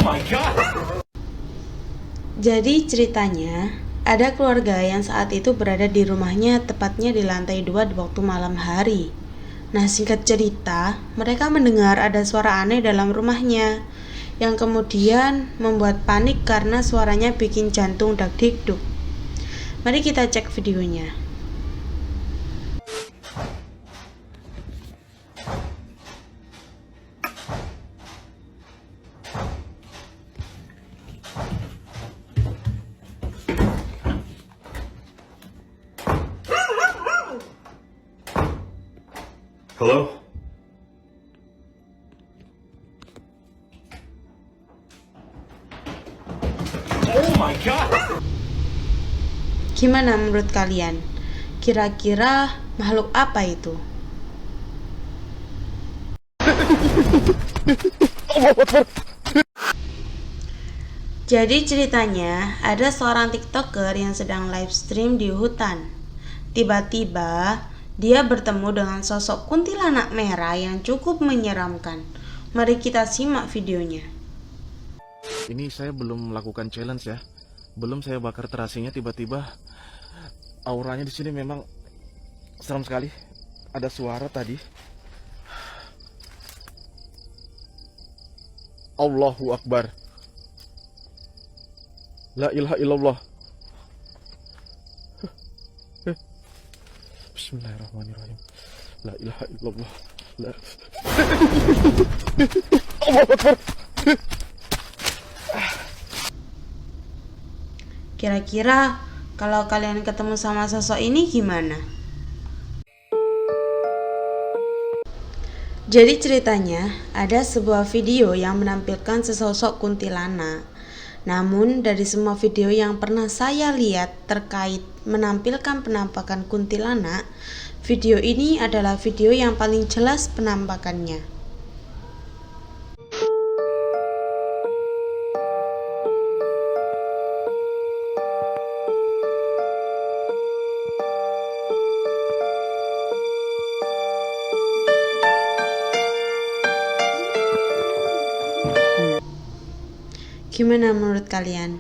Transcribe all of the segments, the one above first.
my god. Jadi ceritanya, ada keluarga yang saat itu berada di rumahnya tepatnya di lantai 2 di waktu malam hari. Nah, singkat cerita, mereka mendengar ada suara aneh dalam rumahnya yang kemudian membuat panik karena suaranya bikin jantung dak-dikduk. Mari kita cek videonya. Hello? Oh my god. Gimana menurut kalian? Kira-kira makhluk apa itu? Jadi ceritanya, ada seorang TikToker yang sedang live stream di hutan. Tiba-tiba, dia bertemu dengan sosok kuntilanak merah yang cukup menyeramkan. Mari kita simak videonya. Ini saya belum melakukan challenge ya. Belum saya bakar terasinya, tiba-tiba auranya di sini memang seram sekali. Ada suara tadi. Allahu Akbar. La ilaha illallah. Bismillahirrahmanirrahim. La ilaha illallah. La Allahu Akbar. Kira-kira kalau kalian ketemu sama sosok ini gimana? Jadi ceritanya, ada sebuah video yang menampilkan sesosok kuntilanak. Namun dari semua video yang pernah saya lihat terkait menampilkan penampakan kuntilanak, video ini adalah video yang paling jelas penampakannya. Gimana menurut kalian?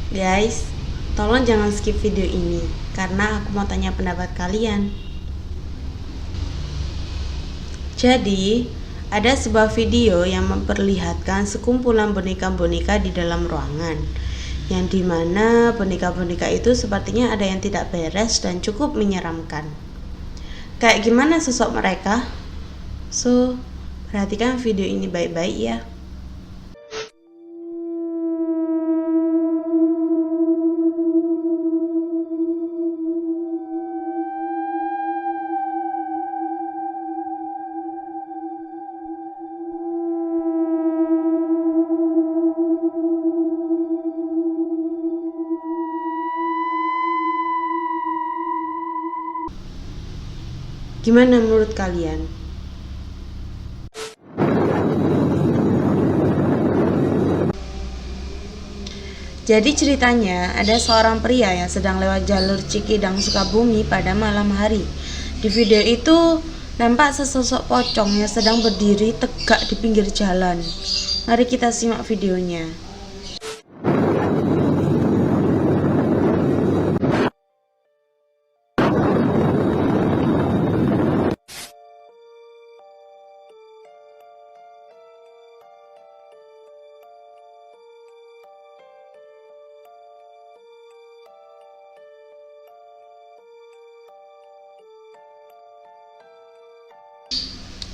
Guys, tolong jangan skip video ini karena aku mau tanya pendapat kalian. Jadi, ada sebuah video yang memperlihatkan sekumpulan boneka-boneka di dalam ruangan, yang dimana boneka-boneka itu sepertinya ada yang tidak beres dan cukup menyeramkan. Kayak gimana sosok mereka? So, perhatikan video ini baik-baik ya. Gimana menurut kalian? Jadi ceritanya, ada seorang pria yang sedang lewat jalur Cikidang Sukabumi pada malam hari. Di video itu nampak sesosok pocong yang sedang berdiri tegak di pinggir jalan. Mari kita simak videonya.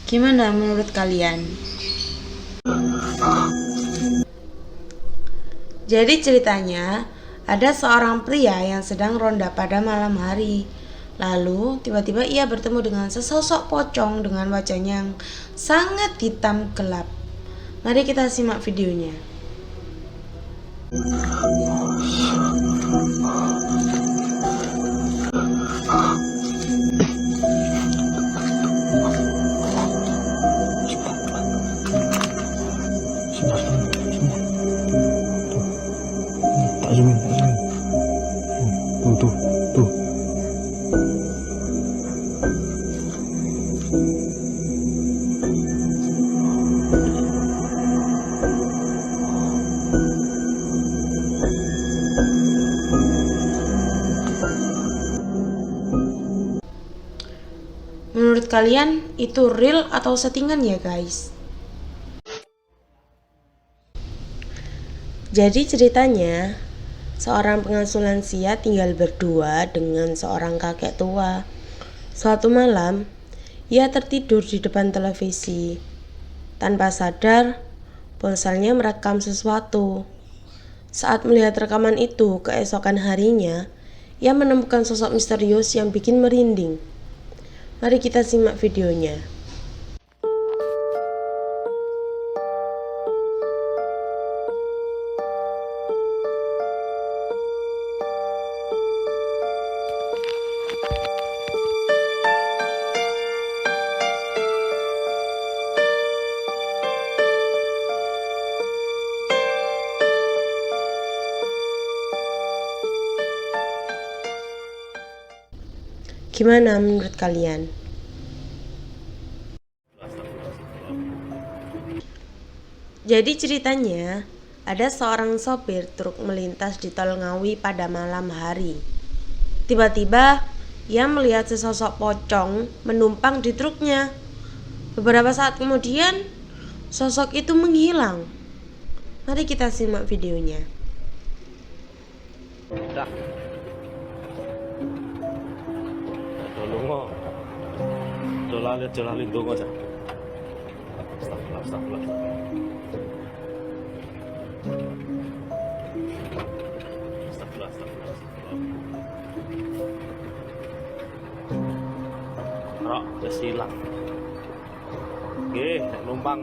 Gimana menurut kalian? Jadi ceritanya, ada seorang pria yang sedang ronda pada malam hari. Lalu tiba-tiba ia bertemu dengan sesosok pocong dengan wajahnya yang sangat hitam gelap. Mari kita simak videonya. Tuh. kalian itu real atau settingan ya guys? Jadi ceritanya, seorang pengasuh lansia tinggal berdua dengan seorang kakek tua. Suatu malam, ia tertidur di depan televisi. Tanpa sadar, ponselnya merekam sesuatu. Saat melihat rekaman itu keesokan harinya, ia menemukan sosok misterius yang bikin merinding. Mari kita simak videonya. Gimana menurut kalian? Jadi ceritanya, ada seorang sopir truk melintas di tol Ngawi pada malam hari. Tiba-tiba, ia melihat sesosok pocong menumpang di truknya. Beberapa saat kemudian, sosok itu menghilang. Mari kita simak videonya. Dah. Tolong Jolali tunggu aja. Astagfirullah. Rok, udah silang. Oke, numpang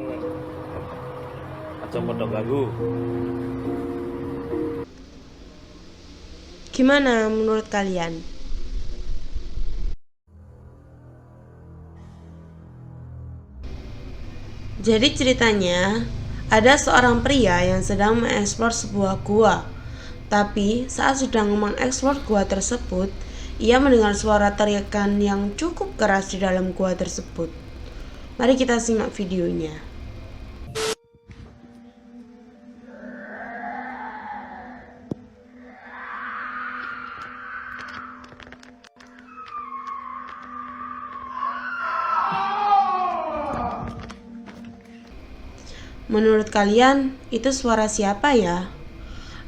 aja podok ganggu. Gimana menurut kalian? Jadi ceritanya, ada seorang pria yang sedang mengeksplor sebuah gua. Tapi saat sedang mengeksplor gua tersebut, ia mendengar suara teriakan yang cukup keras di dalam gua tersebut. Mari kita simak videonya. Menurut kalian, itu suara siapa ya?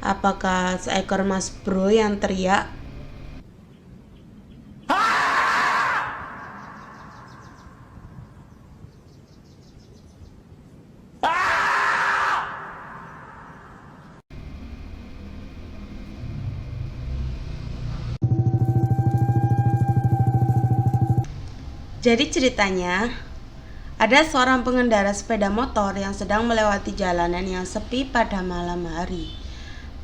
Apakah seekor mas bro yang teriak? Jadi ceritanya, ada seorang pengendara sepeda motor yang sedang melewati jalanan yang sepi pada malam hari.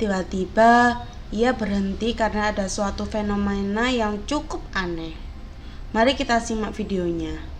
Tiba-tiba, ia berhenti karena ada suatu fenomena yang cukup aneh. Mari kita simak videonya.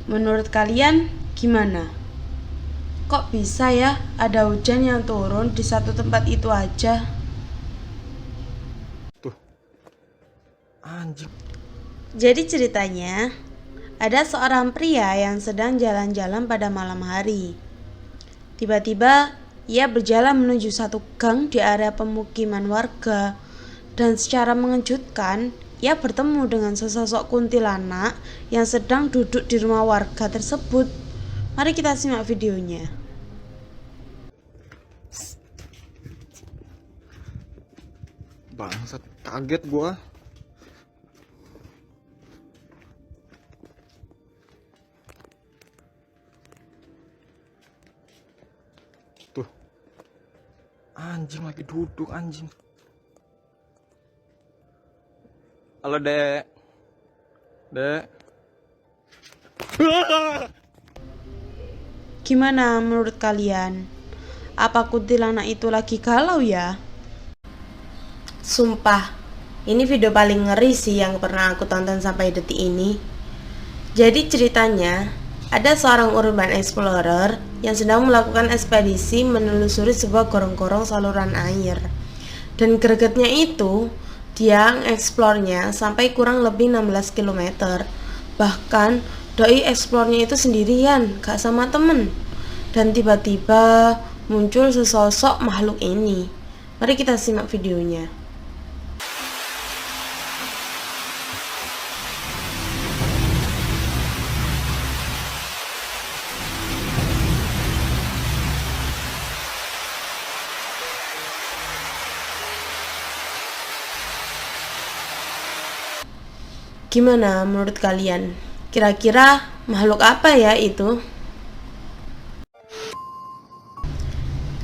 Menurut kalian gimana? Kok bisa ya ada hujan yang turun di satu tempat itu aja? Tuh. Anjing. Jadi ceritanya, ada seorang pria yang sedang jalan-jalan pada malam hari. Tiba-tiba, ia berjalan menuju satu gang di area pemukiman warga. Dan secara mengejutkan, ia bertemu dengan sesosok kuntilanak yang sedang duduk di rumah warga tersebut. Mari kita simak videonya. Bangsat, kaget gua. Tuh. Anjing lagi duduk anjing. Halo, Dek. Dek. Gimana menurut kalian? Apa kuntilanak itu lagi galau ya? Sumpah, ini video paling ngeri sih yang pernah aku tonton sampai detik ini. Jadi ceritanya, Ada seorang urban explorer yang sedang melakukan ekspedisi menelusuri sebuah gorong-gorong saluran air. Dan gregetnya itu, dia mengeksplornya sampai kurang lebih 16 km. Bahkan, doi eksplornya itu sendirian, gak sama temen. Dan tiba-tiba muncul sesosok makhluk ini. Mari kita simak videonya. Gimana menurut kalian? Kira-kira makhluk apa ya itu?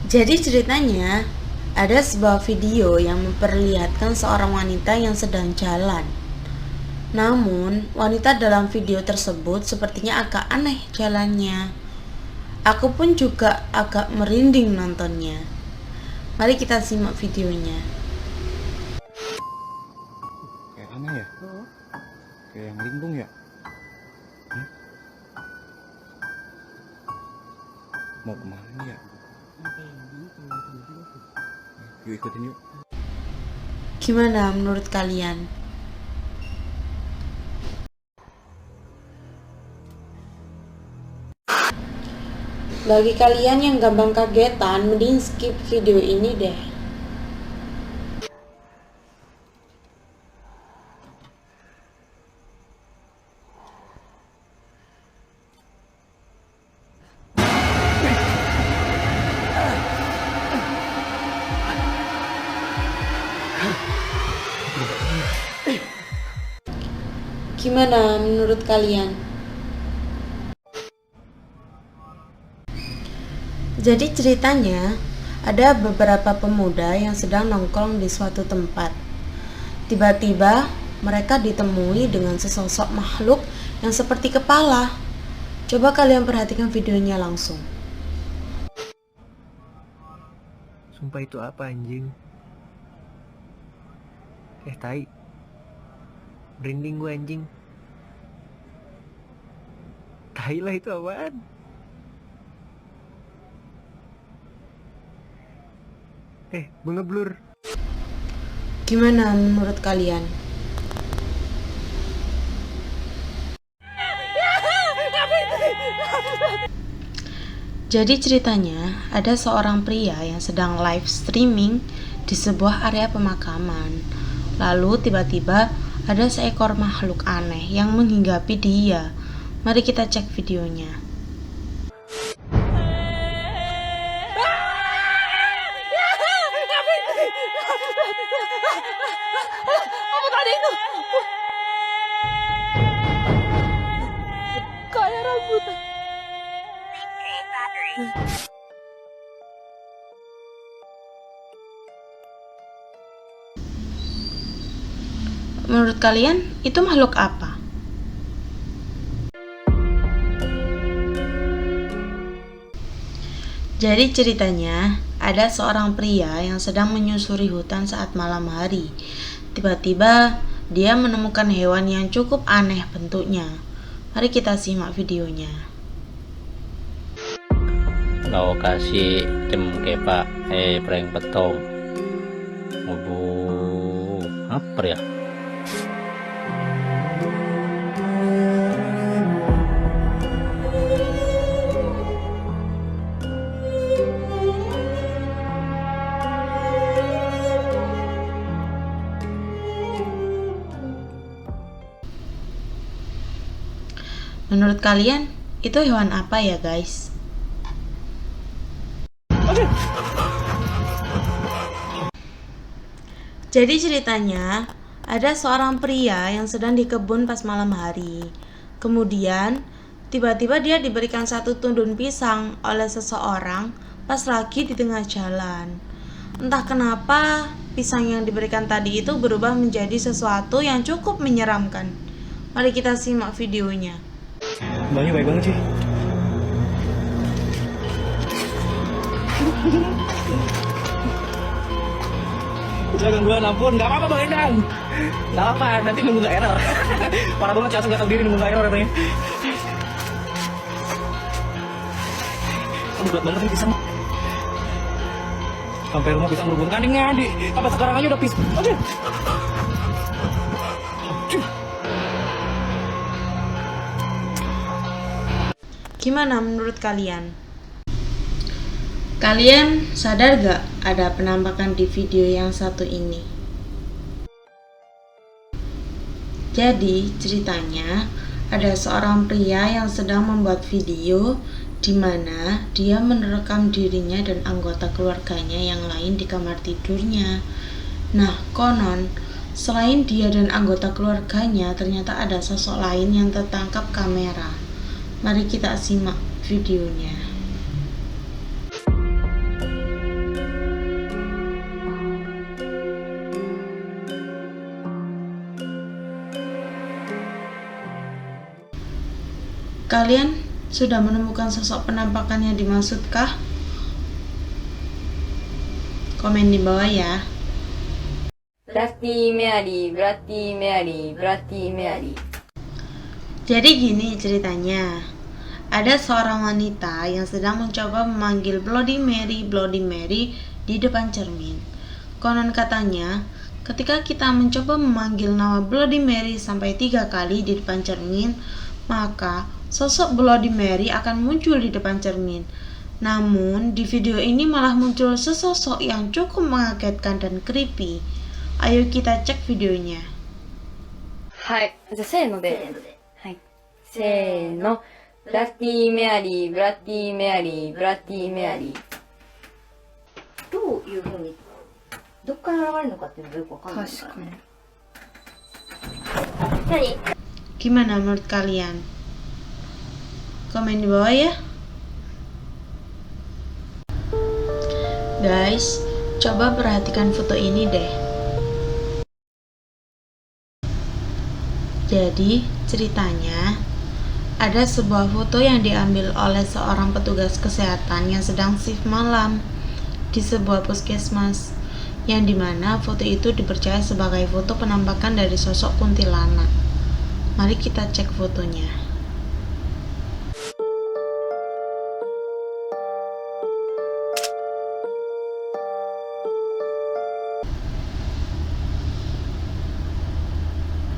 Jadi ceritanya, ada sebuah video yang memperlihatkan seorang wanita yang sedang jalan. Namun, wanita dalam video tersebut sepertinya agak aneh jalannya. Aku pun juga agak merinding nontonnya. Mari kita simak videonya. Kayak aneh ya? Kayak yang linglung ya? Mau kemana ya? Yuk ikutin yuk. Gimana menurut kalian? Bagi kalian yang gampang kagetan, mending skip video ini deh. Gimana menurut kalian? Jadi ceritanya, ada beberapa pemuda yang sedang nongkrong di suatu tempat. Tiba-tiba mereka ditemui dengan sesosok makhluk yang seperti kepala. Coba kalian perhatikan videonya langsung. Sumpah itu apa anjing? Tai. Merinding gue anjing. Tai lah itu apaan? Gue ngeblur. Gimana menurut kalian? Jadi ceritanya, ada seorang pria yang sedang live streaming di sebuah area pemakaman. Lalu tiba-tiba ada seekor makhluk aneh yang menghinggapi dia. Mari kita cek videonya. Apa tadi itu? Kayak rambut. Menurut kalian, itu makhluk apa? Jadi ceritanya, ada seorang pria yang sedang menyusuri hutan saat malam hari. Tiba-tiba, dia menemukan hewan yang cukup aneh bentuknya. Mari kita simak videonya. Lokasi tim kepa prank petong apa ya? Menurut kalian, itu hewan apa ya guys? Jadi ceritanya, ada seorang pria yang sedang di kebun pas malam hari. Kemudian, tiba-tiba dia diberikan satu tundun pisang oleh seseorang pas lagi di tengah jalan. Entah kenapa, pisang yang diberikan tadi itu berubah menjadi sesuatu yang cukup menyeramkan. Mari kita simak videonya. Mbaknya baik banget sih. Udah gangguan, ampun. Gak apa-apa Bang Endang. Gak apa, nanti nunggu gak error. Parah banget, langsung gak tau diri nunggu gak error katanya. Aduh, berat banget nih pisang. Sampai rumah pisang berhubung kan ngadi. Apa sekarang aja udah pisang. Aduh. Gimana menurut kalian? Kalian sadar gak ada penampakan di video yang satu ini? Jadi ceritanya ada seorang pria yang sedang membuat video di mana dia merekam dirinya dan anggota keluarganya yang lain di kamar tidurnya. Nah, konon selain dia dan anggota keluarganya, ternyata ada sosok lain yang tertangkap kamera. Mari kita simak videonya. Kalian sudah menemukan sosok penampakan yang dimaksudkah? Komen di bawah ya. Bloody Mary, Bloody Mary, Bloody Mary. Jadi gini ceritanya. Ada seorang wanita yang sedang mencoba memanggil Bloody Mary, Bloody Mary di depan cermin. Konon katanya, ketika kita mencoba memanggil nama Bloody Mary sampai 3 kali di depan cermin, maka sosok Bloody Mary akan muncul di depan cermin. Namun, di video ini malah muncul sesosok yang cukup mengagetkan dan creepy. Ayo kita cek videonya. Hai, じゃあせーので。はい。せーの。ブラッディメアリー、ブラッディメアリー、ブラッディメアリー。どういう風に、どっから現れるのかっていうのがよくわかんないからね。何？ Gimana menurut kalian? Komen di bawah ya. Guys, coba perhatikan foto ini deh. Jadi, ceritanya ada sebuah foto yang diambil oleh seorang petugas kesehatan yang sedang shift malam di sebuah puskesmas, yang dimana foto itu dipercaya sebagai foto penampakan dari sosok kuntilanak. Mari kita cek fotonya.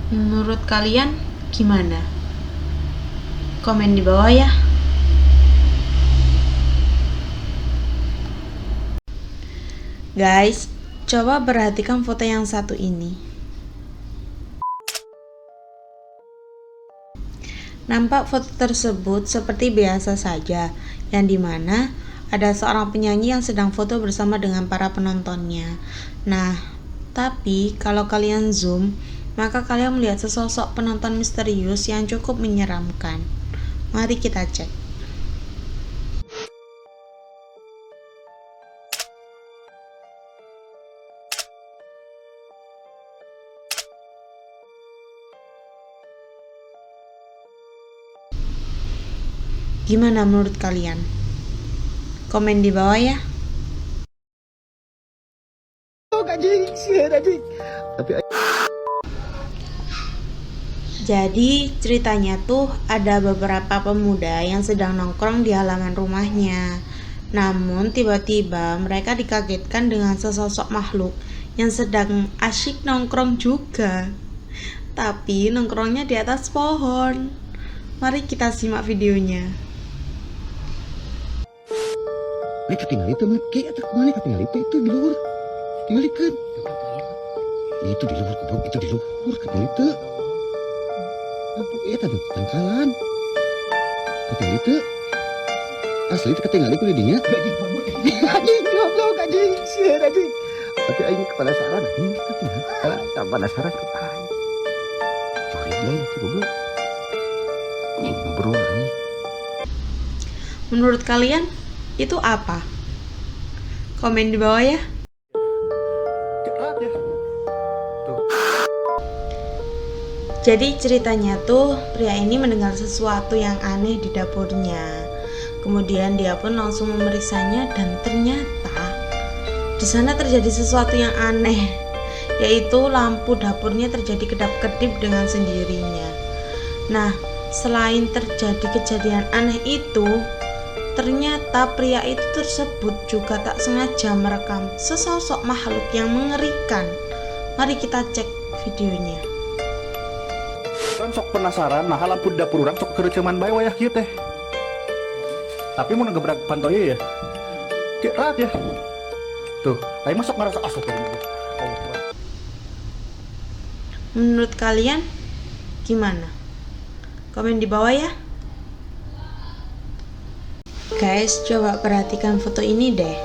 Menurut kalian gimana? Komen di bawah ya. Guys, coba perhatikan foto yang satu ini. Nampak foto tersebut seperti biasa saja, yang dimana ada seorang penyanyi yang sedang foto bersama dengan para penontonnya. Nah, tapi kalau kalian zoom, maka kalian melihat sesosok penonton misterius yang cukup menyeramkan. Mari kita cek. Gimana menurut kalian? Komen di bawah ya. Jadi ceritanya tuh ada beberapa pemuda yang sedang nongkrong di halaman rumahnya. Namun tiba-tiba mereka dikagetkan dengan sesosok makhluk yang sedang asyik nongkrong juga. Tapi nongkrongnya di atas pohon. Mari kita simak videonya. Ini ketinggalan itu, kayak kemana ketinggalan itu di luar. Tinggalkan. Itu di luar, itu di luar ketinggalan itu. Iya tadi tengkalan. Ketinggalan itu. Asli itu ketinggalan itu didinya. Anjing, goblok anjing, sieun anjing. Tapi aing penasaran, anjing ketinggalan. Tak penasaran ke aing. Curi dia itu goblok. Bro anjing. Menurut kalian itu apa? Komen di bawah ya. Jadi ceritanya tuh pria ini mendengar sesuatu yang aneh di dapurnya. Kemudian dia pun langsung memeriksanya dan ternyata di sana terjadi sesuatu yang aneh, yaitu lampu dapurnya terjadi kedap-kedip dengan sendirinya. Nah, selain terjadi kejadian aneh itu, ternyata pria itu tersebut juga tak sengaja merekam sesosok makhluk yang mengerikan. Mari kita cek videonya. Orang sok penasaran, nah lampu di dapur orang sok kereceman bae wayah kieu teh. Tapi mau ngegebrak pantoy ya. Cek rat ya. Tuh, aing masuk ngerasa asup ini. Menurut kalian gimana? Komen di bawah ya. Guys, coba perhatikan foto ini deh.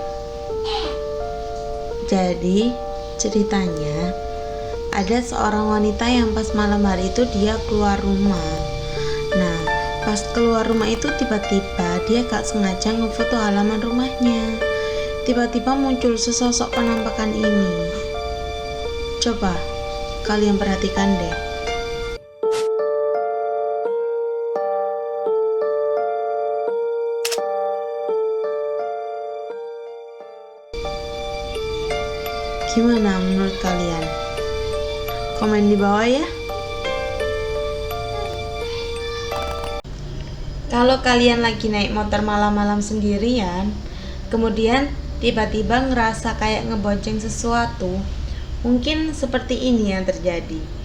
Jadi, ceritanya ada seorang wanita yang pas malam hari itu dia keluar rumah. Nah, pas keluar rumah itu tiba-tiba dia gak sengaja ngefoto halaman rumahnya. Tiba-tiba muncul sesosok penampakan ini. Coba kalian perhatikan deh. Gimana menurut kalian? Komen di bawah ya. Kalau kalian lagi naik motor malam-malam sendirian, kemudian tiba-tiba ngerasa kayak ngebonceng sesuatu, mungkin seperti ini yang terjadi.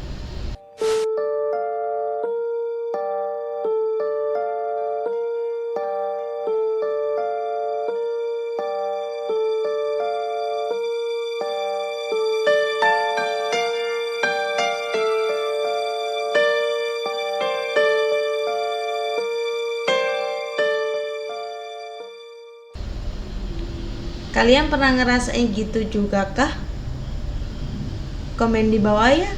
Kalian pernah ngerasain gitu juga kah? Komen di bawah ya.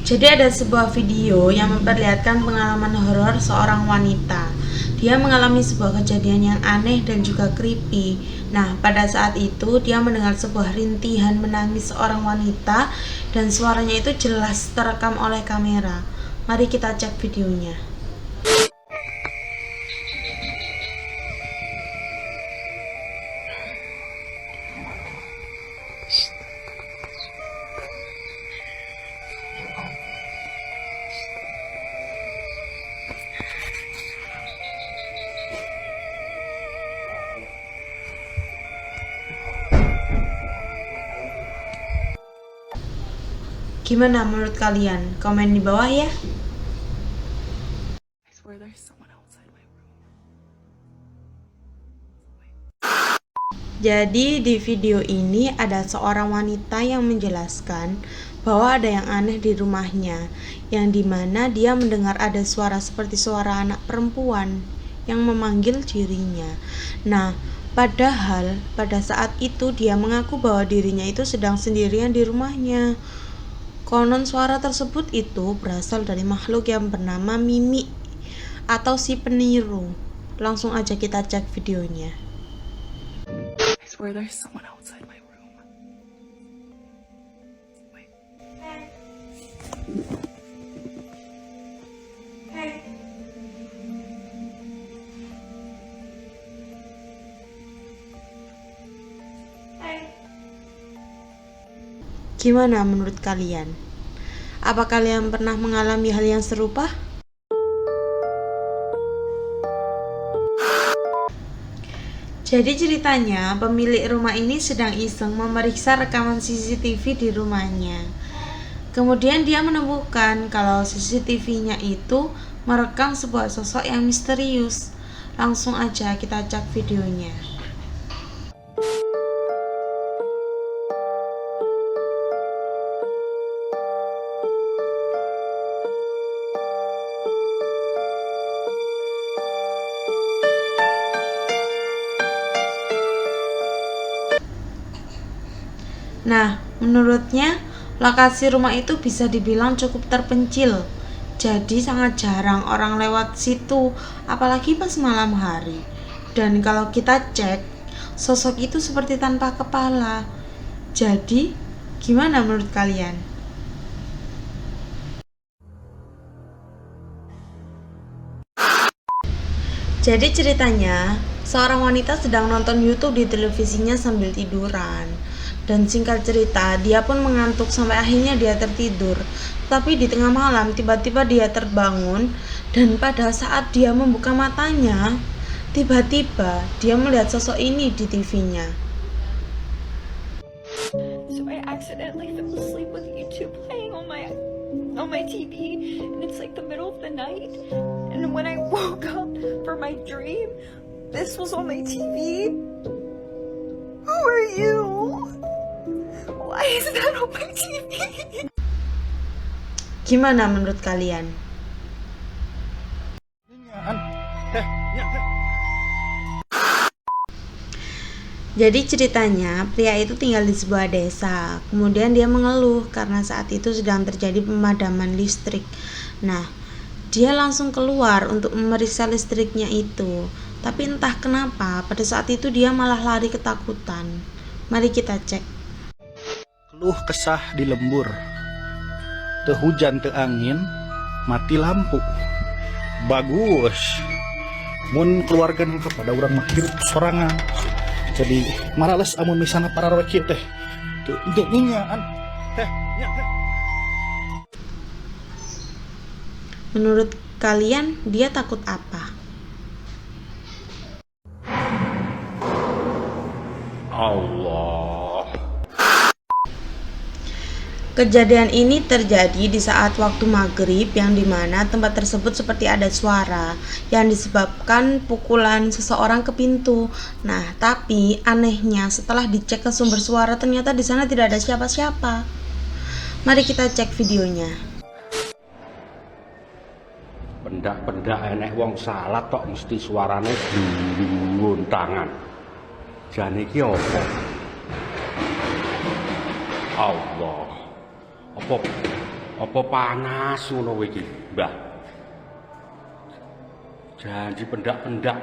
Jadi ada sebuah video yang memperlihatkan pengalaman horor seorang wanita. Dia mengalami sebuah kejadian yang aneh dan juga creepy. Nah, pada saat itu dia mendengar sebuah rintihan menangis seorang wanita dan suaranya itu jelas terekam oleh kamera. Mari kita cek videonya. Gimana menurut kalian? Komen di bawah ya. Jadi di video ini ada seorang wanita yang menjelaskan bahwa ada yang aneh di rumahnya, yang dimana dia mendengar ada suara seperti suara anak perempuan yang memanggil dirinya. Nah, padahal pada saat itu dia mengaku bahwa dirinya itu sedang sendirian di rumahnya. Konon suara tersebut itu berasal dari makhluk yang bernama Mimi atau si peniru. Langsung aja kita cek videonya. Gimana menurut kalian? Apa kalian pernah mengalami hal yang serupa? Jadi ceritanya pemilik rumah ini sedang iseng memeriksa rekaman CCTV di rumahnya. Kemudian dia menemukan kalau CCTV-nya itu merekam sebuah sosok yang misterius. Langsung aja kita cek videonya. Nah, menurutnya lokasi rumah itu bisa dibilang cukup terpencil. Jadi sangat jarang orang lewat situ, apalagi pas malam hari. Dan kalau kita cek, sosok itu seperti tanpa kepala. Jadi, gimana menurut kalian? Jadi ceritanya, seorang wanita sedang nonton YouTube di televisinya sambil tiduran. Dan singkat cerita, dia pun mengantuk sampai akhirnya dia tertidur. Tapi di tengah malam tiba-tiba dia terbangun, dan pada saat dia membuka matanya, tiba-tiba dia melihat sosok ini di TV-nya. So I accidentally fell asleep with YouTube playing on my TV, and it's like the middle of the night. And when I woke up for my dream, this was on my TV. Who are you? Why is that on my TV? Gimana menurut kalian? Jadi ceritanya, pria itu tinggal di sebuah desa. Kemudian dia mengeluh karena saat itu sedang terjadi pemadaman listrik. Nah, dia langsung keluar untuk memeriksa listriknya itu. Tapi entah kenapa, pada saat itu dia malah lari ketakutan. Mari kita cek. Keluh kesah di lembur. Teu hujan teu angin, mati lampu. Bagus. Mun keluarga kepada orang mah hirup sorangan. Jadi marales amun misalnya para kieu teh. Teu nyaan. Menurut kalian, dia takut apa? Allah. Kejadian ini terjadi di saat waktu maghrib, yang dimana tempat tersebut seperti ada suara yang disebabkan pukulan seseorang ke pintu. Nah, tapi anehnya setelah dicek ke sumber suara ternyata di sana tidak ada siapa-siapa. Mari kita cek videonya. Pendak-pendak enek wong salat tok mesti suarane guntangan. Jane iki apa? Allah. Apa panas ngono iki, Mbah? Janji pendak-pendak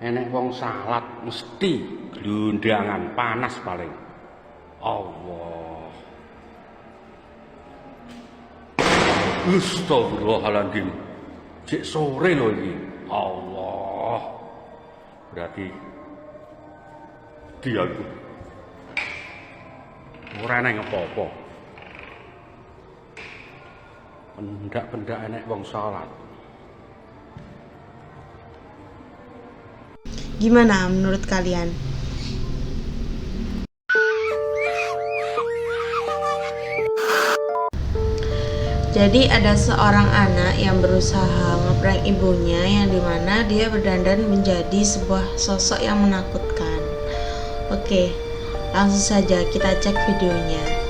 enek wong salat mesti glundangan panas paling. Allah. Astagfirullahaladzim. Cek sore lho iki. Allah. Berarti dia itu ora neng apa-apa. Pendak-pendak enek wong salat. Gimana menurut kalian? Jadi ada seorang anak yang berusaha ngeprank ibunya, yang dimana dia berdandan menjadi sebuah sosok yang menakutkan. Oke, langsung saja kita cek videonya.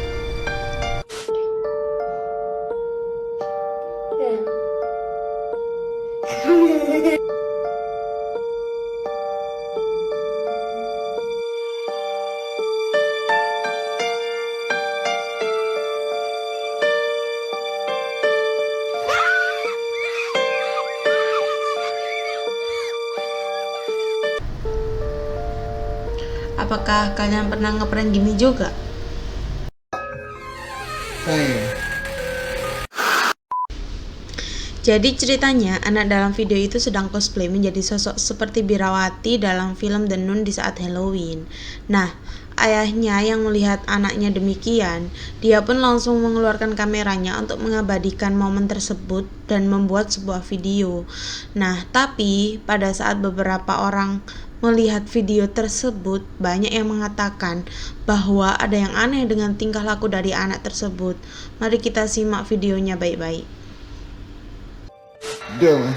Apakah kalian pernah ngeprank gini juga? Jadi ceritanya, anak dalam video itu sedang cosplay menjadi sosok seperti Birawati dalam film The Nun di saat Halloween. Nah, ayahnya yang melihat anaknya demikian, dia pun langsung mengeluarkan kameranya untuk mengabadikan momen tersebut dan membuat sebuah video. Nah, tapi pada saat beberapa orang melihat video tersebut, banyak yang mengatakan bahwa ada yang aneh dengan tingkah laku dari anak tersebut. Mari kita simak videonya baik-baik. Dylan.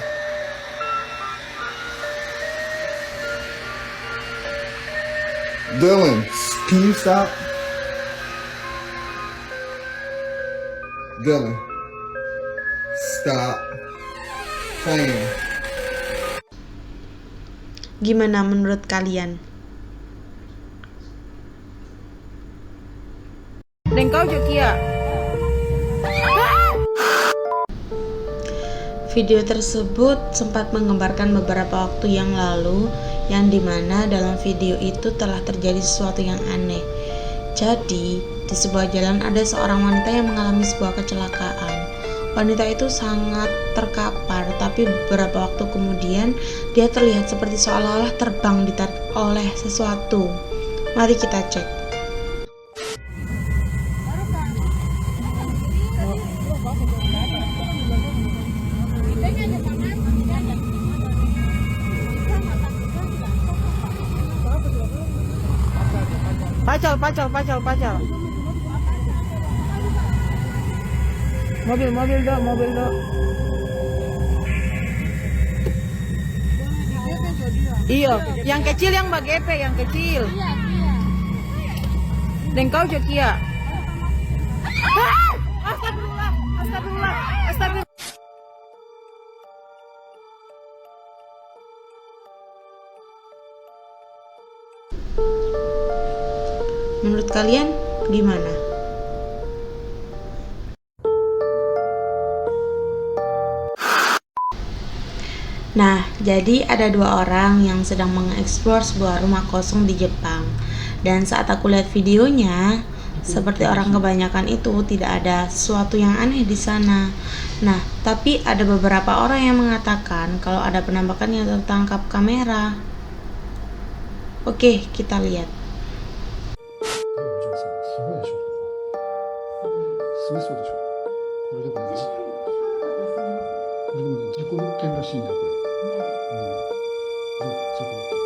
Dylan, can you stop? Dylan, stop playing. Gimana menurut kalian? Dan kau Jokia. Video tersebut sempat menggambarkan beberapa waktu yang lalu, yang dimana dalam video itu telah terjadi sesuatu yang aneh. Jadi, di sebuah jalan ada seorang wanita yang mengalami sebuah kecelakaan. Wanita itu sangat terkapar, tapi beberapa waktu kemudian dia terlihat seperti seolah-olah terbang ditarik oleh sesuatu. Mari kita cek. Pacal. Mobil dok. Iya, yang kecil yang bagepe, yang kecil. Dan kau jokia. Astagfirullah. Menurut kalian gimana? Nah, jadi ada 2 orang yang sedang mengeksplor sebuah rumah kosong di Jepang. Dan saat aku lihat videonya, seperti orang kebanyakan itu tidak ada sesuatu yang aneh di sana. Nah, tapi ada beberapa orang yang mengatakan kalau ada penampakan yang tertangkap kamera. Oke, kita lihat. すごいそうでしょ。これだからね。これでもね、事故物件らしいんだよ、これ。そう、事故物件。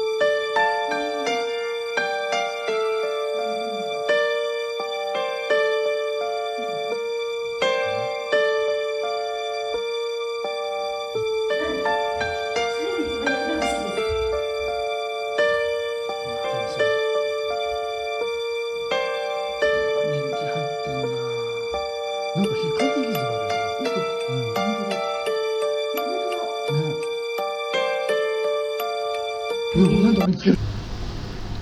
年季入ってんな。なんか光傷があるよね。本当だ。ね。なんだ見つける。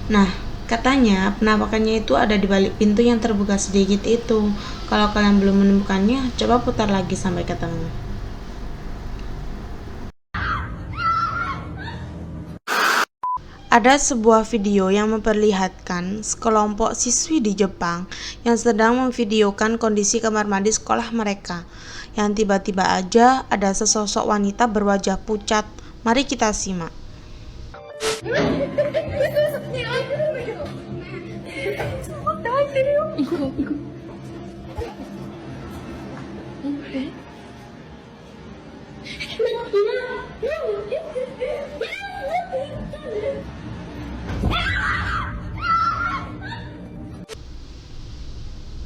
Nah, katanya penampakannya itu ada di balik pintu yang terbuka sedikit itu. Kalau kalian belum menemukannya, coba putar lagi sampai ketemu. Ada sebuah video yang memperlihatkan sekelompok siswi di Jepang yang sedang memvideokan kondisi kamar mandi sekolah mereka. Yang tiba-tiba aja ada sesosok wanita berwajah pucat. Mari kita simak.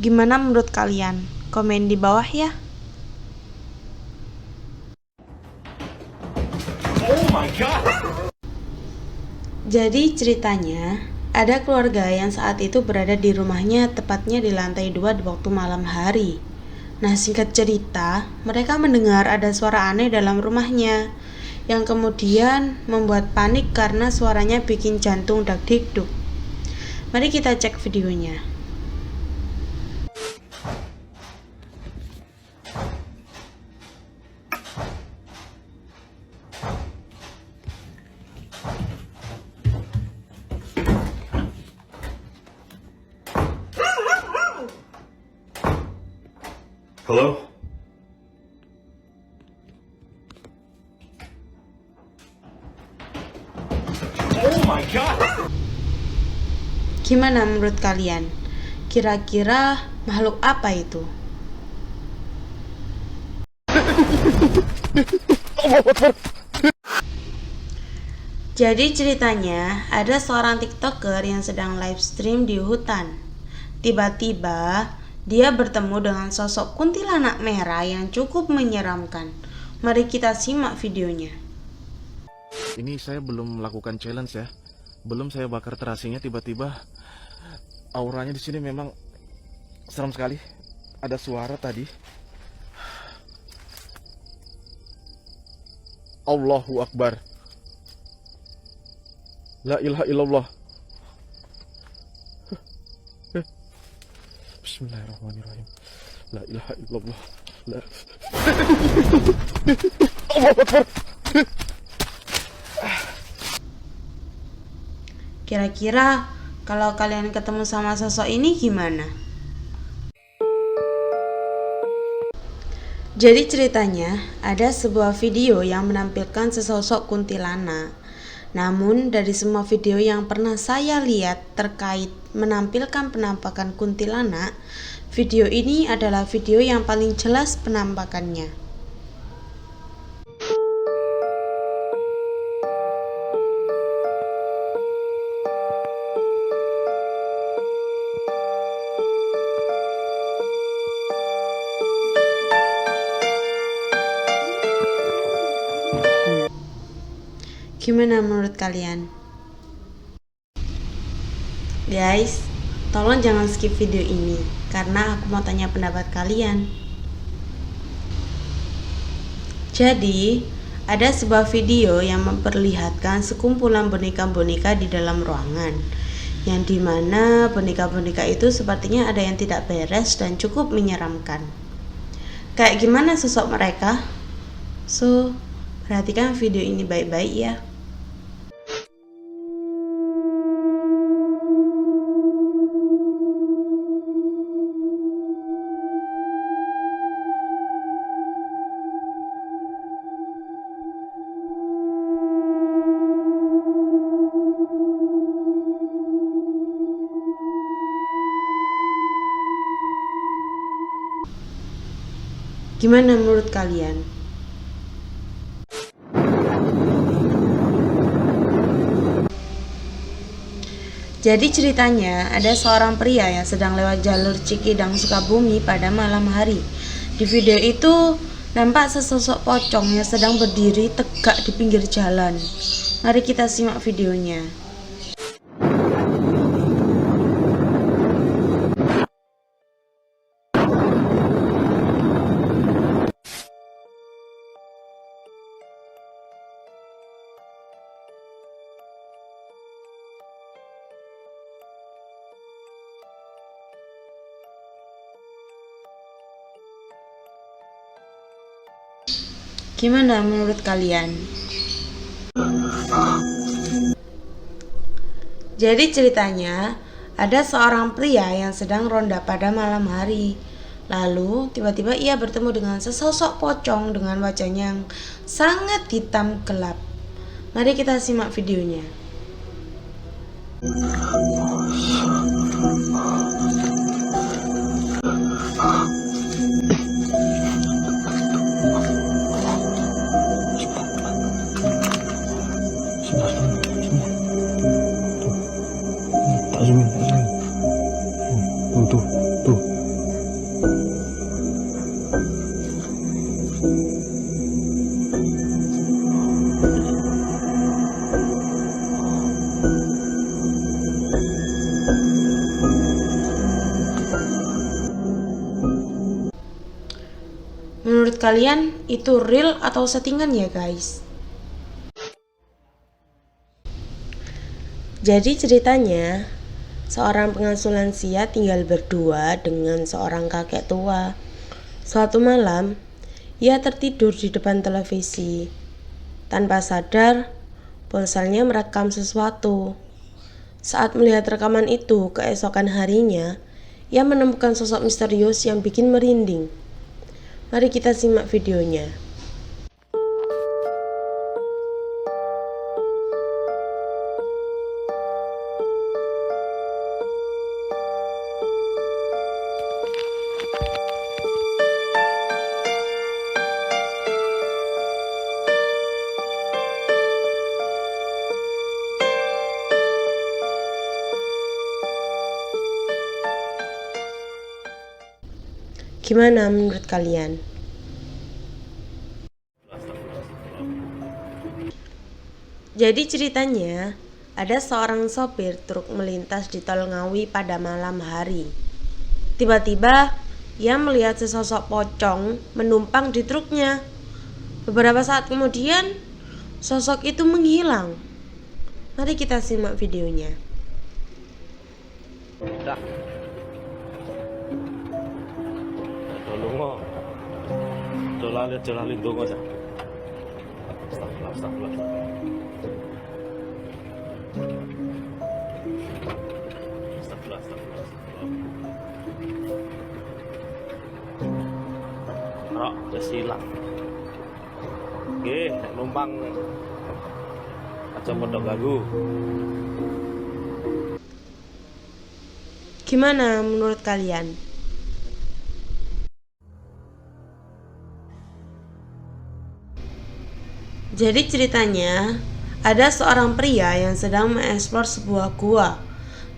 Gimana menurut kalian? Komen di bawah ya. Jadi ceritanya, ada keluarga yang saat itu berada di rumahnya tepatnya di lantai 2 di waktu malam hari. Nah, singkat cerita, mereka mendengar ada suara aneh dalam rumahnya yang kemudian membuat panik karena suaranya bikin jantung dak-dikduk. Mari kita cek videonya. Hello? Oh my god! Gimana menurut kalian? Kira-kira makhluk apa itu? Jadi ceritanya, ada seorang TikToker yang sedang live stream di hutan. Tiba-tiba, dia bertemu dengan sosok kuntilanak merah yang cukup menyeramkan. Mari kita simak videonya. Ini saya belum melakukan challenge ya. Belum saya bakar terasinya, tiba-tiba auranya di sini memang seram sekali. Ada suara tadi. Allahu Akbar. La ilaha illallah. Bismillahirrahmanirrahim. La ilaha illallah. La Allahu Akbar. Kira-kira kalau kalian ketemu sama sosok ini gimana? Jadi ceritanya, ada sebuah video yang menampilkan sesosok kuntilanak. Namun dari semua video yang pernah saya lihat terkait menampilkan penampakan kuntilanak, video ini adalah video yang paling jelas penampakannya. Gimana menurut kalian? Guys, tolong jangan skip video ini karena aku mau tanya pendapat kalian. Jadi, ada sebuah video yang memperlihatkan sekumpulan boneka-boneka di dalam ruangan, yang dimana boneka-boneka itu sepertinya ada yang tidak beres dan cukup menyeramkan. Kayak gimana sosok mereka? So, perhatikan video ini baik-baik ya. Gimana menurut kalian? Jadi ceritanya ada seorang pria yang sedang lewat jalur Cikidang Sukabumi pada malam hari. Di video itu nampak sesosok pocong yang sedang berdiri tegak di pinggir jalan. Mari kita simak videonya. Gimana menurut kalian? Jadi ceritanya ada seorang pria yang sedang ronda pada malam hari. Lalu tiba-tiba ia bertemu dengan sesosok pocong dengan wajahnya yang sangat hitam gelap. Mari kita simak videonya. Tuh. Menurut kalian itu real atau settingan ya guys? Jadi ceritanya seorang pengasuh lansia tinggal berdua dengan seorang kakek tua. Suatu malam, ia tertidur di depan televisi. Tanpa sadar, ponselnya merekam sesuatu. Saat melihat rekaman itu keesokan harinya, ia menemukan sosok misterius yang bikin merinding. Mari kita simak videonya. Gimana menurut kalian? Jadi ceritanya ada seorang sopir truk melintas di tol Ngawi pada malam hari. Tiba-tiba ia melihat sesosok pocong menumpang di truknya. Beberapa saat kemudian sosok itu menghilang. Mari kita simak videonya. Jolali dongo aja. Astagfirullah. Rok, udah silang. Oke, numpang aja podok ganggu. Gimana menurut kalian? Jadi ceritanya ada seorang pria yang sedang mengeksplor sebuah gua.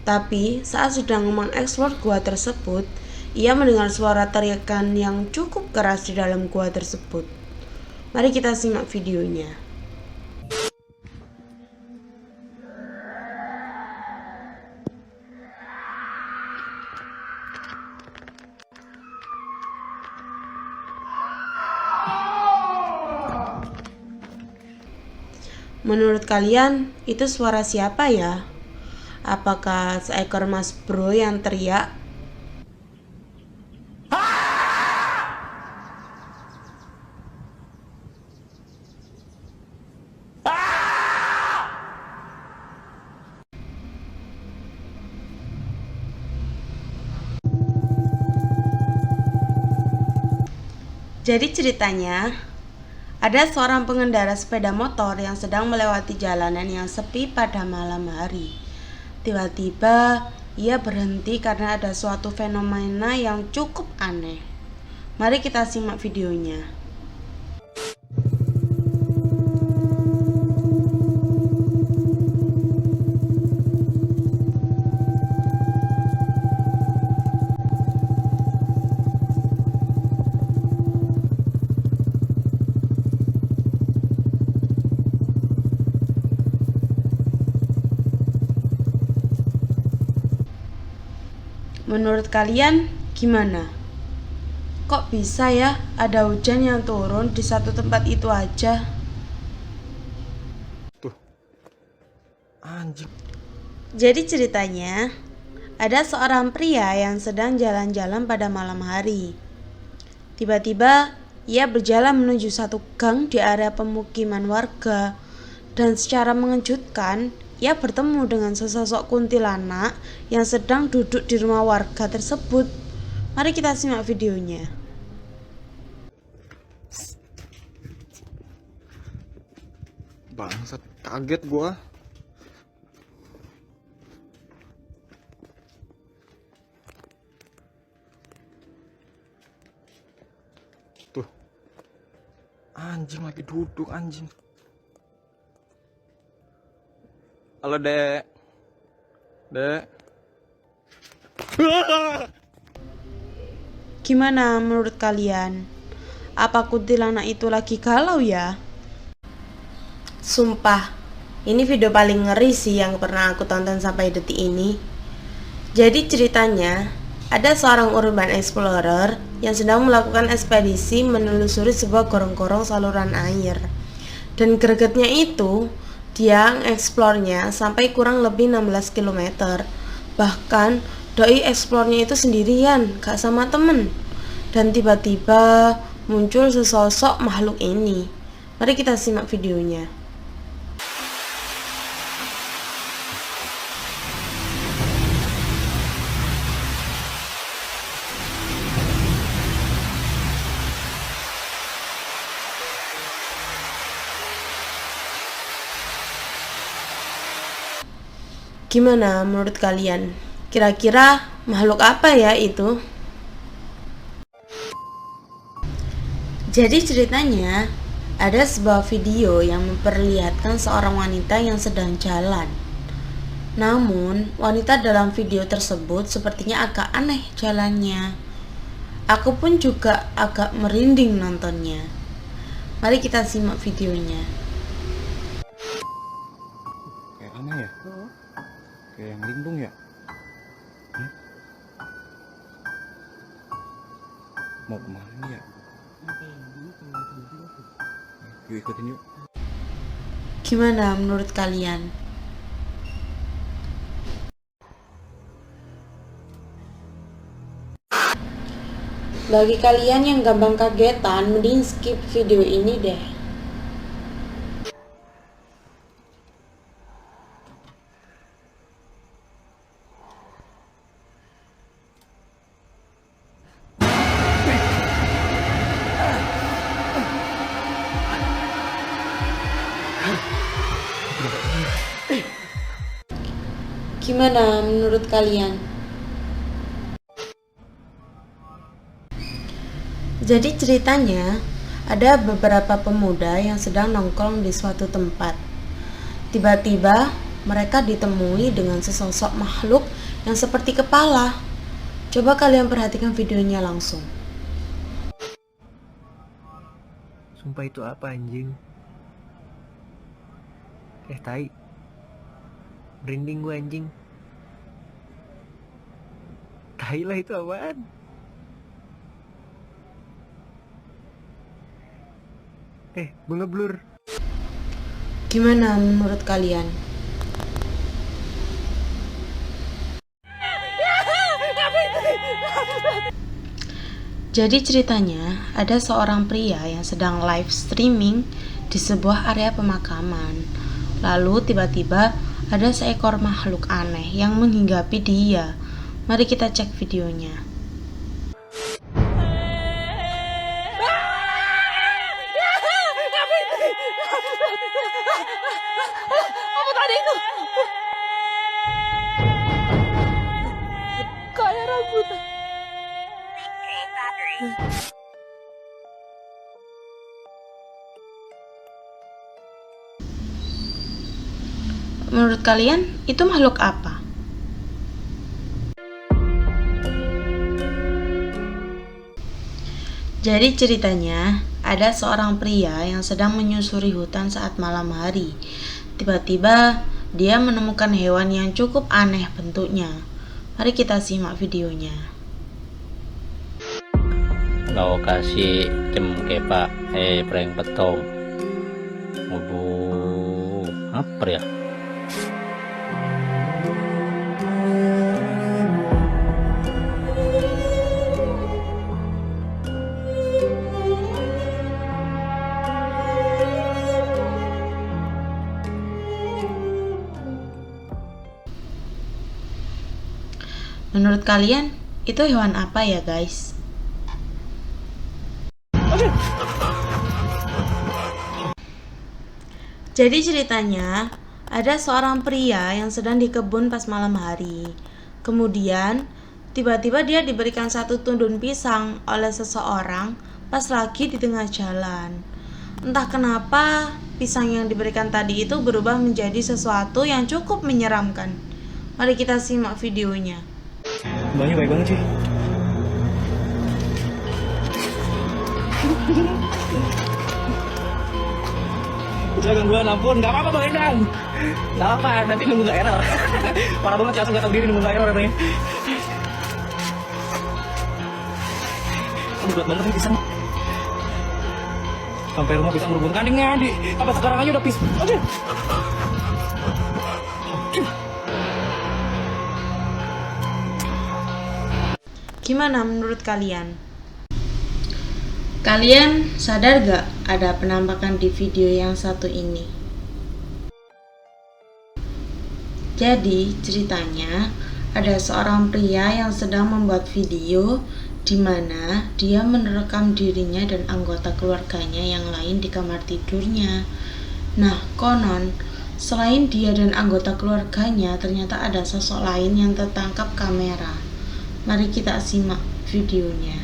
Tapi saat sedang mengeksplor gua tersebut, ia mendengar suara teriakan yang cukup keras di dalam gua tersebut. Mari kita simak videonya. Menurut kalian, itu suara siapa ya? Apakah seekor Mas Bro yang teriak? Jadi ceritanya, ada seorang pengendara sepeda motor yang sedang melewati jalanan yang sepi pada malam hari. Tiba-tiba, ia berhenti karena ada suatu fenomena yang cukup aneh. Mari kita simak videonya. Menurut kalian gimana? Kok bisa ya ada hujan yang turun di satu tempat itu aja? Tuh, anjing. Jadi ceritanya, ada seorang pria yang sedang jalan-jalan pada malam hari. Tiba-tiba, ia berjalan menuju satu gang di area pemukiman warga. Dan secara mengejutkan, ia bertemu dengan sesosok kuntilanak yang sedang duduk di rumah warga tersebut. Mari kita simak videonya. Bangsat, kaget gua. Tuh, anjing lagi duduk anjing. Halo dek. Dek. Gimana menurut kalian? Apa kuntilanak itu lagi galau ya? Sumpah, ini video paling ngeri sih yang pernah aku tonton sampai detik ini. Jadi ceritanya, ada seorang urban explorer yang sedang melakukan ekspedisi menelusuri sebuah gorong-gorong saluran air. Dan gregetnya itu, dia ngeksplornya sampai kurang lebih 16 km. Bahkan doi eksplornya itu sendirian, gak sama temen. Dan tiba-tiba muncul sesosok makhluk ini. Mari kita simak videonya. Gimana menurut kalian? Kira-kira makhluk apa ya itu? Jadi ceritanya, ada sebuah video yang memperlihatkan seorang wanita yang sedang jalan. Namun, wanita dalam video tersebut sepertinya agak aneh jalannya. Aku pun juga agak merinding nontonnya. Mari kita simak videonya. Kayak aneh ya? Kayak yang lindung ya? Mau kemana ya? Yuk ikutin yuk. Gimana menurut kalian? Bagi kalian yang gampang kagetan, mending skip video ini deh. Gimana menurut kalian? Jadi ceritanya, ada beberapa pemuda yang sedang nongkrong di suatu tempat. Tiba-tiba mereka ditemui dengan sesosok makhluk yang seperti kepala. Coba kalian perhatikan videonya langsung. Sumpah itu apa anjing? Tai. Merinding gue anjing. Tai lah itu apaan? Gimana menurut kalian? Jadi ceritanya, ada seorang pria yang sedang live streaming di sebuah area pemakaman. Lalu tiba-tiba ada seekor makhluk aneh yang menghinggapi dia. Mari kita cek videonya. Apa tadi itu? Kayak rambutan. Menurut kalian, itu makhluk apa? Jadi ceritanya, ada seorang pria yang sedang menyusuri hutan saat malam hari. Tiba-tiba, dia menemukan hewan yang cukup aneh bentuknya. Mari kita simak videonya. Lokasi tim kepak prank petong. Apa ya? Menurut kalian, itu hewan apa ya guys? Jadi ceritanya, ada seorang pria yang sedang di kebun pas malam hari. Kemudian, tiba-tiba dia diberikan satu tundun pisang oleh seseorang pas lagi di tengah jalan. Entah kenapa, pisang yang diberikan tadi itu berubah menjadi sesuatu yang cukup menyeramkan. Mari kita simak videonya. Mbaknya baik banget sih. Udah gangguan, ampun. Gak apa-apa Bang Endang. Gak apa, nanti nunggu gak error. Parah banget, langsung gak tau diri nunggu gak error katanya. Aduh, berat banget nih pisang. Sampai rumah pisang berhubung kandingnya di. Apa sekarang aja udah pisang. Aduh. Gimana menurut kalian? Kalian sadar gak ada penampakan di video yang satu ini? Jadi ceritanya ada seorang pria yang sedang membuat video di mana dia merekam dirinya dan anggota keluarganya yang lain di kamar tidurnya. Nah, konon selain dia dan anggota keluarganya, ternyata ada sosok lain yang tertangkap kamera. Mari kita simak videonya.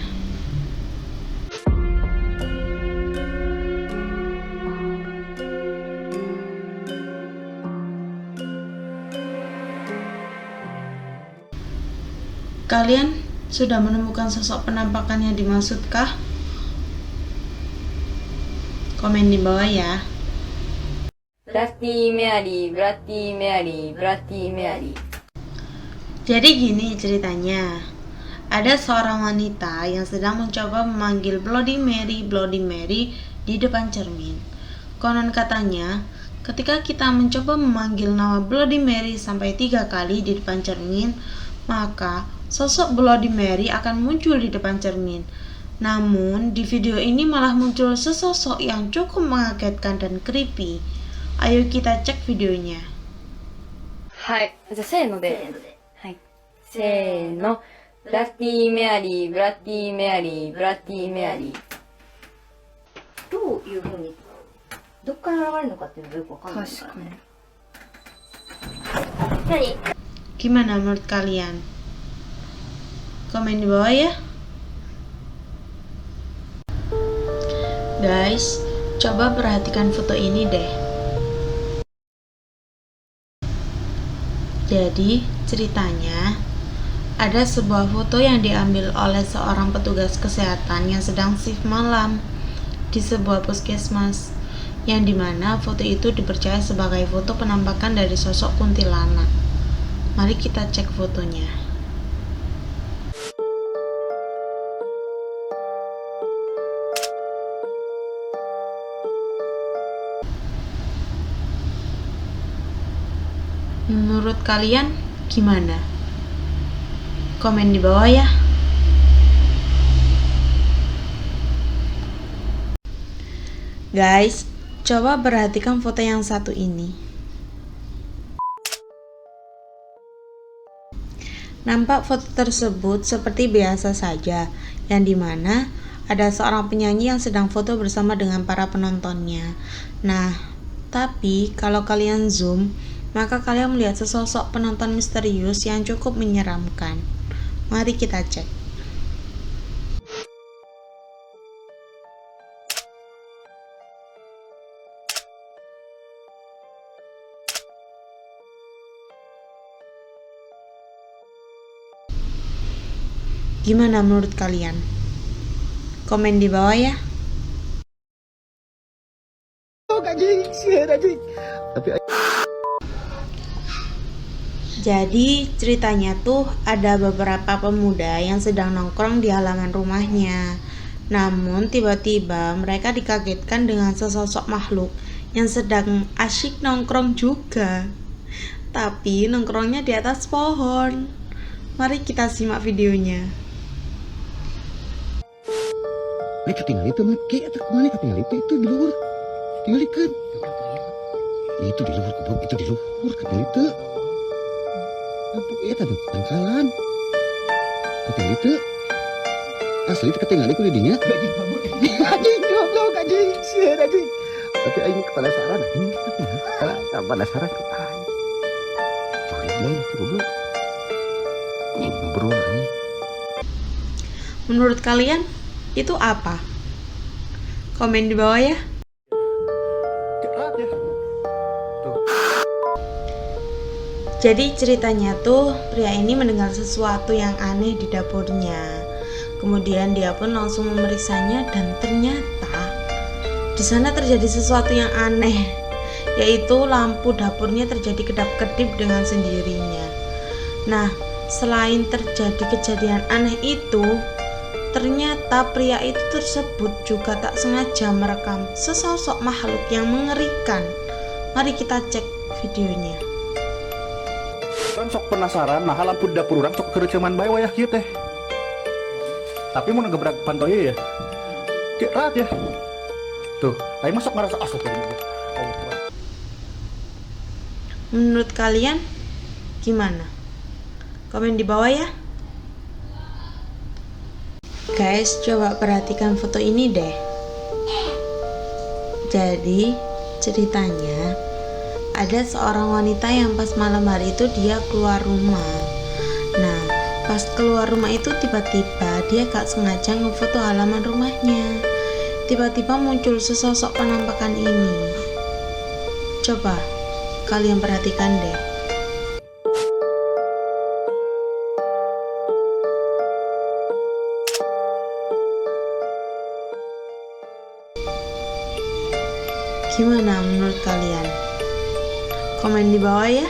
Kalian sudah menemukan sosok penampakan yang dimaksudkah? Komen di bawah ya. Bloody Mary, Bloody Mary, Bloody Mary. Jadi gini ceritanya, ada seorang wanita yang sedang mencoba memanggil Bloody Mary, Bloody Mary di depan cermin. Konon katanya, ketika kita mencoba memanggil nama Bloody Mary sampai 3 kali di depan cermin, maka sosok Bloody Mary akan muncul di depan cermin. Namun, di video ini malah muncul sesosok yang cukup mengagetkan dan creepy. Ayo kita cek videonya. Hai, じゃあせーので。はい。せーの。ブラッディメアリー、ブラッディメアリー、ブラッディメアリー。どういう風に、どっから流れるのかっていうのがよくわかんないからね。何？ Gimana menurut kalian? Komen di bawah ya. Guys, coba perhatikan foto ini deh. Jadi, ceritanya ada sebuah foto yang diambil oleh seorang petugas kesehatan yang sedang shift malam di sebuah puskesmas, yang dimana foto itu dipercaya sebagai foto penampakan dari sosok kuntilanak. Mari kita cek fotonya. Menurut kalian gimana? Komen di bawah ya. Guys, coba perhatikan foto yang satu ini. Nampak foto tersebut seperti biasa saja, yang dimana ada seorang penyanyi yang sedang foto bersama dengan para penontonnya. Nah, tapi kalau kalian zoom, maka kalian melihat sesosok penonton misterius yang cukup menyeramkan. Mari kita cek. Gimana menurut kalian? Komen di bawah ya. Jadi ceritanya tuh ada beberapa pemuda yang sedang nongkrong di halaman rumahnya. Namun tiba-tiba mereka dikagetkan dengan sesosok makhluk yang sedang asyik nongkrong juga. Tapi nongkrongnya di atas pohon. Mari kita simak videonya. Itu tinggal itu kayak atau kemana tinggal itu di luar tinggal ikan itu di luar kebun itu di luar tinggal itu apa ya tadi pangkalan tinggal itu asli itu ketinggalan itu didinya anjing goblok anjing sih anjing tapi aing kepala saran anjing tapi kepala saran ke aing sorry deh itu goblok bro anjing. Menurut kalian itu apa? Komen di bawah ya. Jadi ceritanya tuh pria ini mendengar sesuatu yang aneh di dapurnya. Kemudian dia pun langsung memeriksanya dan ternyata di sana terjadi sesuatu yang aneh, yaitu lampu dapurnya terjadi kedap-kedip dengan sendirinya. Nah, selain terjadi kejadian aneh itu, ternyata pria itu tersebut juga tak sengaja merekam sesosok makhluk yang mengerikan. Mari kita cek videonya. Kan sok penasaran, nah lampu di dapur orang sok kereceman bae wayah kieu teh. Tapi mau ngegebrak pantoy ya. Kayak rat ya. Tuh, aing masuk ngerasa asal tadi. Menurut kalian gimana? Komen di bawah ya. Guys, coba perhatikan foto ini deh. Jadi, ceritanya ada seorang wanita yang pas malam hari itu dia keluar rumah. Nah, pas keluar rumah itu tiba-tiba dia gak sengaja ngefoto halaman rumahnya. Tiba-tiba muncul sesosok penampakan ini. Coba kalian perhatikan deh. Gimana menurut kalian? Komen di bawah ya.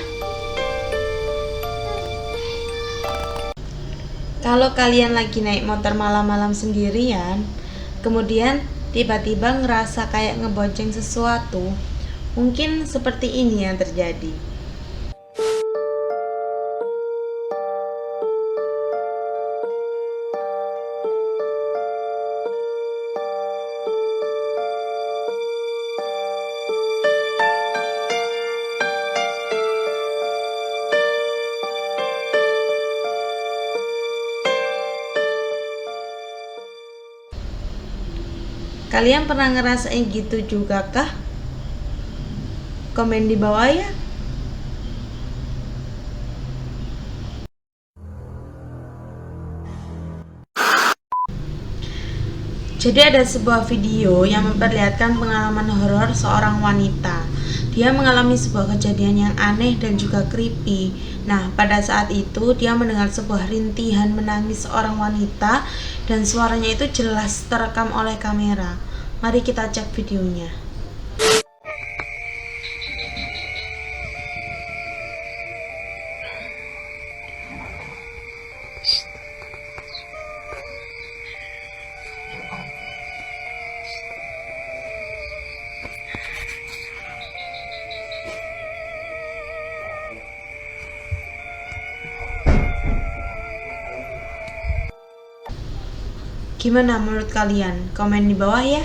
Kalau kalian lagi naik motor malam-malam sendirian, kemudian tiba-tiba ngerasa kayak ngebonceng sesuatu, mungkin seperti ini yang terjadi. Kalian pernah ngerasain gitu juga kah? Komen di bawah ya. Jadi ada sebuah video yang memperlihatkan pengalaman horor seorang wanita. Dia mengalami sebuah kejadian yang aneh dan juga creepy. Nah, pada saat itu dia mendengar sebuah rintihan menangis seorang wanita dan suaranya itu jelas terekam oleh kamera. Mari kita cek videonya. Gimana menurut kalian? Komen di bawah ya.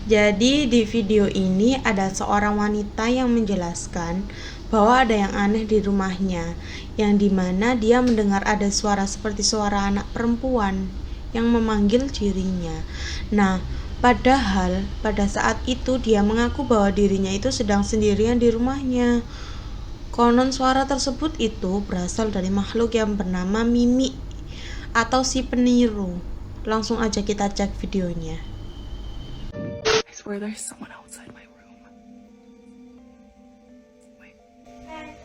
Jadi di video ini ada seorang wanita yang menjelaskan bahwa ada yang aneh di rumahnya, yang dimana dia mendengar ada suara seperti suara anak perempuan yang memanggil dirinya. Nah, padahal pada saat itu dia mengaku bahwa dirinya itu sedang sendirian di rumahnya. Konon suara tersebut itu berasal dari makhluk yang bernama Mimi atau si peniru. Langsung aja kita cek videonya. I swear there's someone outside my room. Wait. Hey.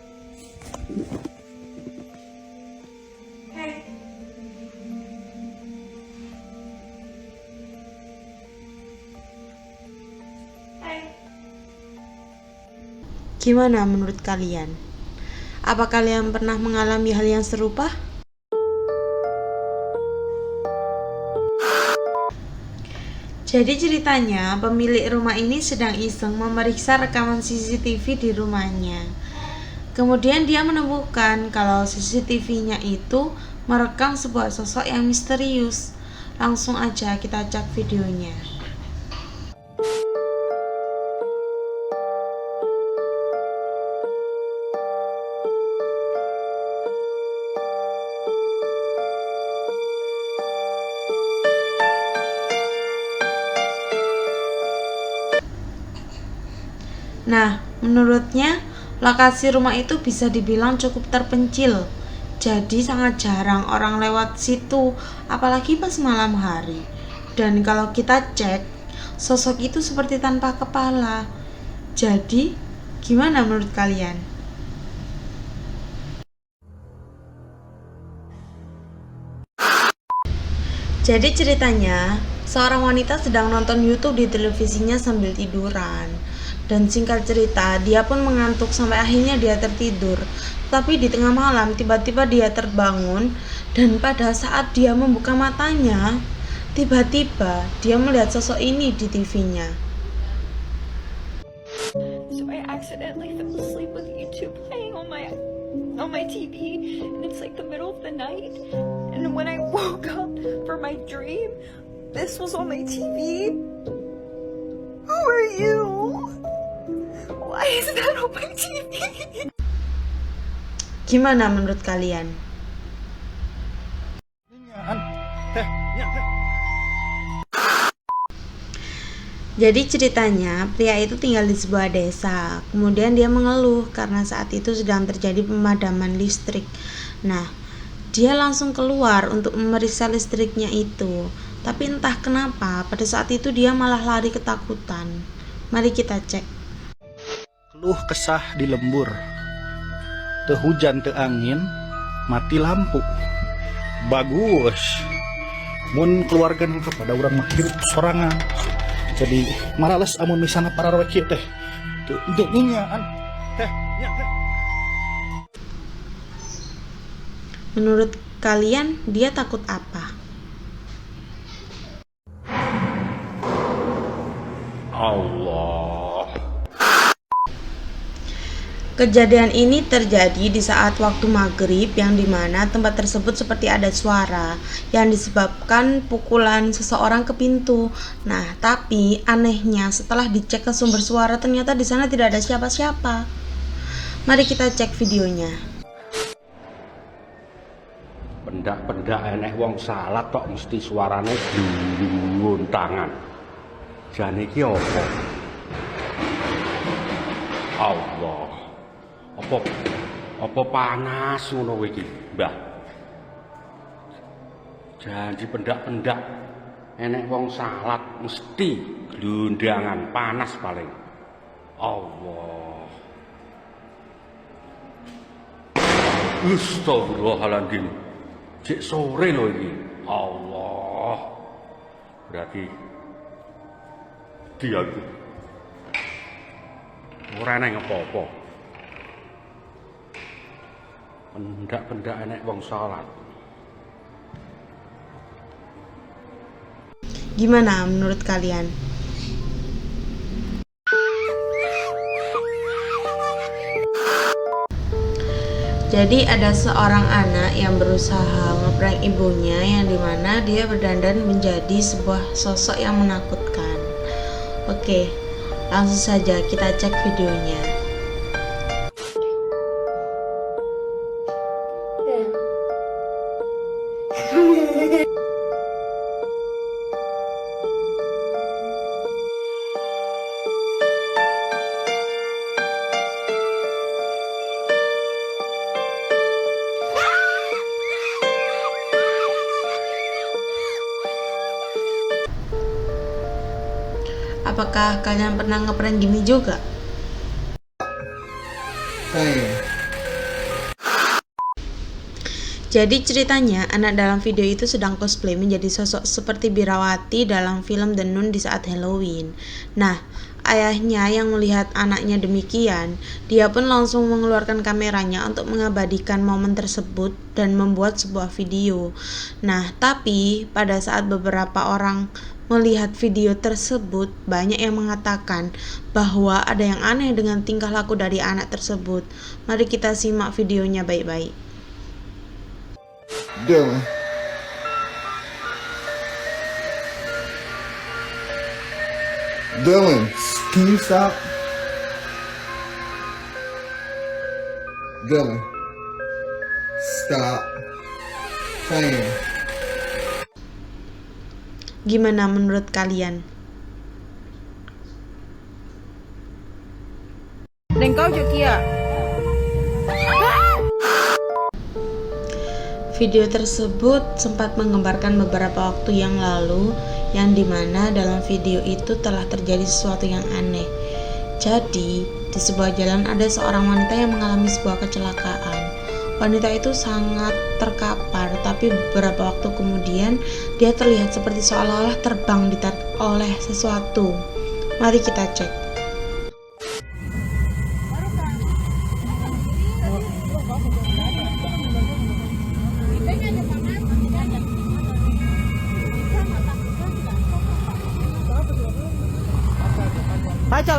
Gimana menurut kalian? Apa kalian pernah mengalami hal yang serupa? Jadi ceritanya pemilik rumah ini sedang iseng memeriksa rekaman CCTV di rumahnya. Kemudian dia menemukan kalau CCTV-nya itu merekam sebuah sosok yang misterius. Langsung aja kita cek videonya. Nah, menurutnya lokasi rumah itu bisa dibilang cukup terpencil. Jadi sangat jarang orang lewat situ, apalagi pas malam hari. Dan kalau kita cek, sosok itu seperti tanpa kepala. Jadi, gimana menurut kalian? Jadi ceritanya, seorang wanita sedang nonton YouTube di televisinya sambil tiduran. Dan singkat cerita, dia pun mengantuk sampai akhirnya dia tertidur. Tapi di tengah malam tiba-tiba dia terbangun, dan pada saat dia membuka matanya, tiba-tiba dia melihat sosok ini di TV-nya. So I accidentally fell asleep with YouTube playing on my TV, and it's like the middle of the night. And when I woke up for my dream, this was on my TV. Who are you? Why is that on my TV? Gimana menurut kalian? Jadi ceritanya, pria itu tinggal di sebuah desa. Kemudian dia mengeluh karena saat itu sedang terjadi pemadaman listrik. Nah, dia langsung keluar untuk memeriksa listriknya itu. Tapi entah kenapa, pada saat itu dia malah lari ketakutan. Mari kita cek. Keluh kesah di lembur, teu hujan teu angin, mati lampu. Bagus, mun keluarga nu kepada urang mah hirup sorangan. Jadi marales amun misalna para kieu teh teu nyaan teh nya. Menurut kalian dia takut apa? Allah. Kejadian ini terjadi di saat waktu maghrib, yang dimana tempat tersebut seperti ada suara yang disebabkan pukulan seseorang ke pintu. Nah, tapi anehnya setelah dicek ke sumber suara ternyata di sana tidak ada siapa-siapa. Mari kita cek videonya. Pendak-pendak enek wong salat tok mesti suarane guntangan. Jane iki apa? Allah. Apa panas ngono iki, Mbah? Janji pendak-pendak enek wong salat mesti glundangan panas paling. Allah. Astagfirullahaladzim. Cek sore lho iki. Allah. Berarti dia itu ora neng apa-apa. Pendak-pendak enek wong salat. Gimana menurut kalian? Jadi ada seorang anak yang berusaha ngeprank ibunya, yang dimana dia berdandan menjadi sebuah sosok yang menakutkan. Oke, langsung saja kita cek videonya. Apakah kalian pernah ngeprank gini juga? Jadi ceritanya, anak dalam video itu sedang cosplay menjadi sosok seperti Birawati dalam film The Nun di saat Halloween. Nah, ayahnya yang melihat anaknya demikian, dia pun langsung mengeluarkan kameranya untuk mengabadikan momen tersebut dan membuat sebuah video. Nah, tapi pada saat beberapa orang melihat video tersebut, banyak yang mengatakan bahwa ada yang aneh dengan tingkah laku dari anak tersebut. Mari kita simak videonya baik-baik. Dylan. Dylan, can you stop? Dylan, stop playing. Gimana menurut kalian? Dan kau Jokia. Video tersebut sempat menggambarkan beberapa waktu yang lalu, yang dimana dalam video itu telah terjadi sesuatu yang aneh. Jadi, di sebuah jalan ada seorang wanita yang mengalami sebuah kecelakaan. Wanita itu sangat terkapar, tapi beberapa waktu kemudian dia terlihat seperti seolah-olah terbang ditarik oleh sesuatu. Mari kita cek.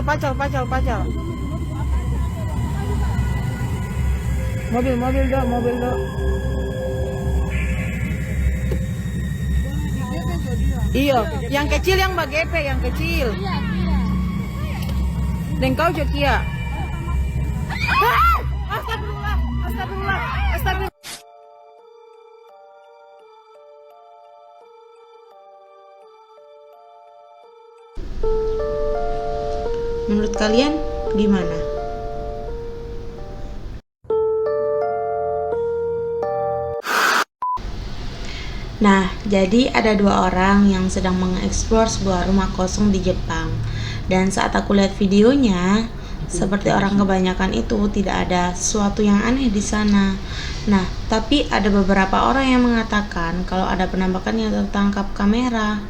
Pacal. Mobil dong. Iya, yang kecil yang bagepe, yang kecil. Dan kau Jokia. Astagfirullah. Menurut kalian gimana? Nah, jadi ada dua orang yang sedang mengeksplor sebuah rumah kosong di Jepang. Dan saat aku lihat videonya, seperti orang kebanyakan itu tidak ada sesuatu yang aneh di sana. Nah, tapi ada beberapa orang yang mengatakan kalau ada penampakan yang tertangkap kamera.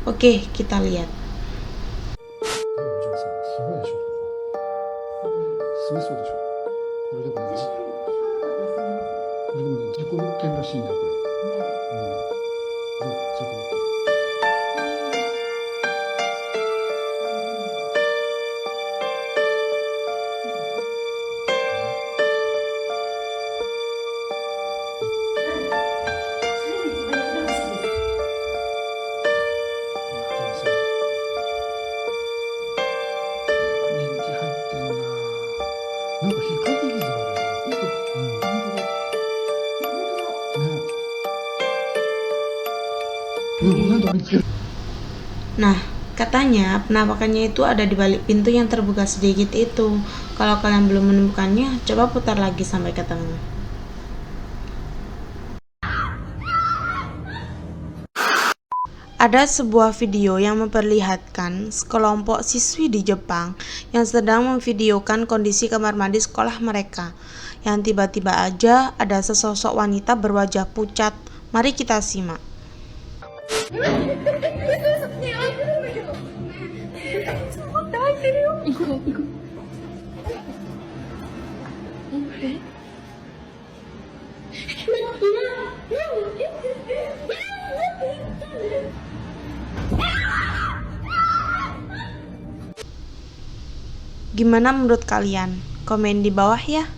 Oke, kita lihat. Nah, katanya penampakannya itu ada di balik pintu yang terbuka sedikit itu. Kalau kalian belum menemukannya, coba putar lagi sampai ketemu. Ada sebuah video yang memperlihatkan sekelompok siswi di Jepang yang sedang memvideokan kondisi kamar mandi sekolah mereka. Yang tiba-tiba aja ada sesosok wanita berwajah pucat. Mari kita simak. Gimana menurut kalian? Komen di bawah ya.